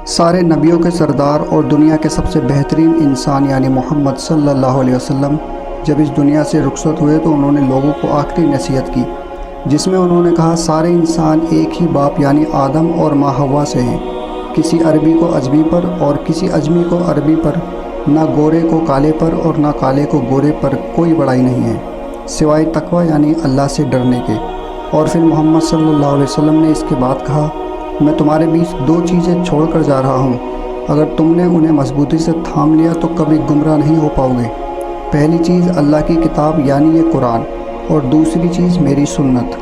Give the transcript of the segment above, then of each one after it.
سارے نبیوں کے سردار اور دنیا کے سب سے بہترین انسان یعنی محمد صلی اللہ علیہ وسلم جب اس دنیا سے رخصت ہوئے تو انہوں نے لوگوں کو آخری نصیحت کی، جس میں انہوں نے کہا سارے انسان ایک ہی باپ یعنی آدم اور ماں حوا سے ہیں۔ کسی عربی کو عجمی پر اور کسی عجمی کو عربی پر، نہ گورے کو کالے پر اور نہ کالے کو گورے پر کوئی بڑائی نہیں ہے سوائے تقوی یعنی اللہ سے ڈرنے کے۔ اور پھر محمد صلی اللہ علیہ وسلم نے اس کے بعد کہا، میں تمہارے بیچ دو چیزیں چھوڑ کر جا رہا ہوں، اگر تم نے انہیں مضبوطی سے تھام لیا تو کبھی گمراہ نہیں ہو پاؤ گے۔ پہلی چیز اللہ کی کتاب یعنی یہ قرآن، اور دوسری چیز میری سنت۔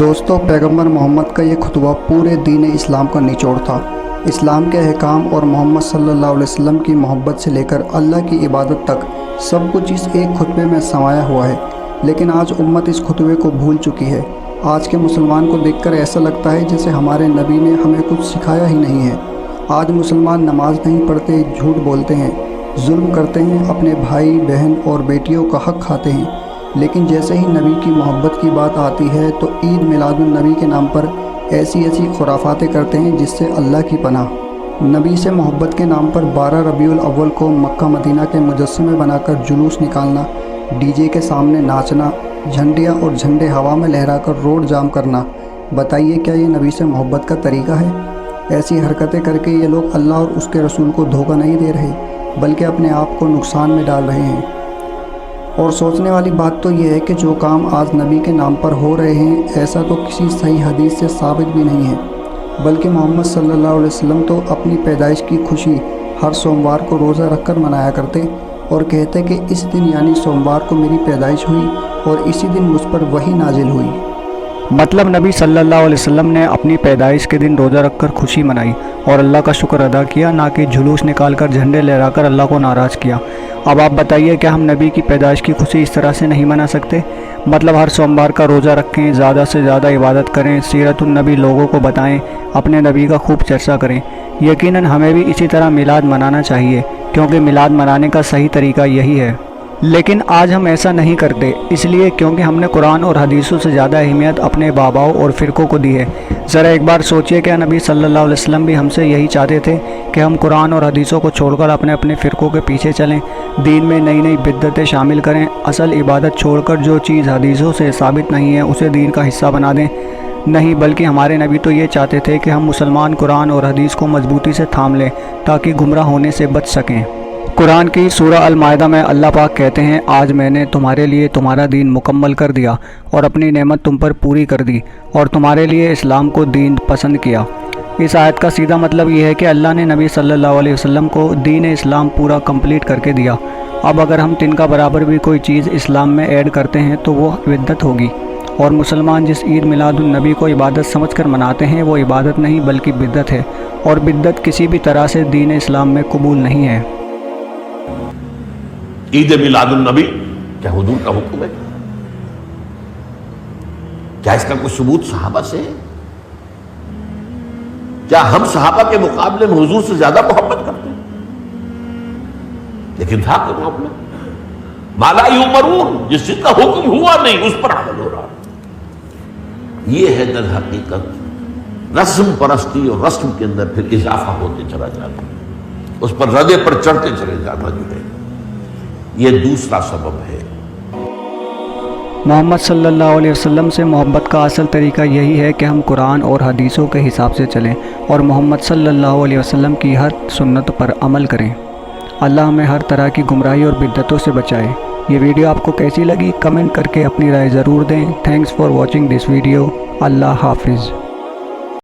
دوستو، پیغمبر محمد کا یہ خطبہ پورے دین اسلام کا نچوڑ تھا۔ اسلام کے احکام اور محمد صلی اللہ علیہ وسلم کی محبت سے لے کر اللہ کی عبادت تک سب کچھ اس ایک خطبے میں سمایا ہوا ہے، لیکن آج امت اس خطبے کو بھول چکی ہے۔ آج کے مسلمان کو دیکھ کر ایسا لگتا ہے جیسے ہمارے نبی نے ہمیں کچھ سکھایا ہی نہیں ہے۔ آج مسلمان نماز نہیں پڑھتے، جھوٹ بولتے ہیں، ظلم کرتے ہیں، اپنے بھائی بہن اور بیٹیوں کا حق کھاتے ہیں، لیکن جیسے ہی نبی کی محبت کی بات آتی ہے تو عید میلاد النبی کے نام پر ایسی خرافاتیں کرتے ہیں جس سے اللہ کی پناہ۔ نبی سے محبت کے نام پر 12 ربیع الاول کو مکہ مدینہ کے مجسمے بنا کر جلوس نکالنا، ڈی جے کے سامنے ناچنا، جھنڈیاں اور جھنڈے ہوا میں لہرا کر روڈ جام کرنا، بتائیے کیا یہ نبی سے محبت کا طریقہ ہے؟ ایسی حرکتیں کر کے یہ لوگ اللہ اور اس کے رسول کو دھوکہ نہیں دے رہے بلکہ اپنے آپ کو نقصان میں ڈال رہے ہیں۔ اور سوچنے والی بات تو یہ ہے کہ جو کام آج نبی کے نام پر ہو رہے ہیں ایسا تو کسی صحیح حدیث سے ثابت بھی نہیں ہے، بلکہ محمد صلی اللہ علیہ وسلم تو اپنی پیدائش کی خوشی ہر سوموار کو روزہ رکھ کر منایا کرتے اور کہتے کہ اس دن یعنی سوموار کو میری پیدائش ہوئی اور اسی دن مجھ پر وحی نازل ہوئی۔ مطلب نبی صلی اللہ علیہ وسلم نے اپنی پیدائش کے دن روزہ رکھ کر خوشی منائی اور اللہ کا شکر ادا کیا، نہ کہ جھلوس نکال کر جھنڈے لہرا کر اللہ کو ناراض کیا۔ اب آپ بتائیے کیا ہم نبی کی پیدائش کی خوشی اس طرح سے نہیں منا سکتے؟ مطلب ہر سوموار کا روزہ رکھیں، زیادہ سے زیادہ عبادت کریں، سیرت النبی لوگوں کو بتائیں، اپنے نبی کا خوب چرچا کریں۔ یقیناً ہمیں بھی اسی طرح میلاد منانا چاہیے، کیونکہ میلاد منانے کا صحیح طریقہ یہی ہے۔ لیکن آج ہم ایسا نہیں کرتے، اس لیے کیونکہ ہم نے قرآن اور حدیثوں سے زیادہ اہمیت اپنے باباؤں اور فرقوں کو دی ہے۔ ذرا ایک بار سوچئے کہ نبی صلی اللہ علیہ وسلم بھی ہم سے یہی چاہتے تھے کہ ہم قرآن اور حدیثوں کو چھوڑ کر اپنے فرقوں کے پیچھے چلیں، دین میں نئی بدعتیں شامل کریں، اصل عبادت چھوڑ کر جو چیز حدیثوں سے ثابت نہیں ہے اسے دین کا حصہ بنا دیں؟ نہیں، بلکہ ہمارے نبی تو یہ چاہتے تھے کہ ہم مسلمان قرآن اور حدیث کو مضبوطی سے تھام لیں تاکہ گمراہ ہونے سے بچ سکیں۔ قرآن کی سورہ المائدہ میں اللہ پاک کہتے ہیں، آج میں نے تمہارے لیے تمہارا دین مکمل کر دیا اور اپنی نعمت تم پر پوری کر دی اور تمہارے لیے اسلام کو دین پسند کیا۔ اس آیت کا سیدھا مطلب یہ ہے کہ اللہ نے نبی صلی اللہ علیہ وسلم کو دین اسلام پورا کمپلیٹ کر کے دیا۔ اب اگر ہم تنکا برابر بھی کوئی چیز اسلام میں ایڈ کرتے ہیں تو وہ بدعت ہوگی، اور مسلمان جس عید میلاد النبی کو عبادت سمجھ کر مناتے ہیں وہ عبادت نہیں بلکہ بدعت ہے، اور بدعت کسی بھی طرح سے دین اسلام میں قبول نہیں ہے۔ عید میلاد النبی کیا حضور کا حکم ہے؟ کیا اس کا کوئی ثبوت صحابہ سے ہے؟ کیا ہم صحابہ کے مقابلے میں حضور سے زیادہ محبت کرتے ہیں؟ لیکن تھا کہ معاملہ ما لا یؤمرون، جس چیز کا حکم ہوا نہیں اس پر عمل ہو رہا۔ یہ ہے در حقیقت رسم پرستی، اور رسم کے اندر پھر اضافہ ہوتے چلا جاتا، اس پر ردے پر چڑھتے چلے جانا جو ہے، یہ دوسرا سبب ہے۔ محمد صلی اللہ علیہ وسلم سے محبت کا اصل طریقہ یہی ہے کہ ہم قرآن اور حدیثوں کے حساب سے چلیں اور محمد صلی اللہ علیہ وسلم کی ہر سنت پر عمل کریں۔ اللہ ہمیں ہر طرح کی گمراہی اور بدعتوں سے بچائے۔ یہ ویڈیو آپ کو کیسی لگی کمنٹ کر کے اپنی رائے ضرور دیں۔ Thanks for watching this video. اللہ حافظ۔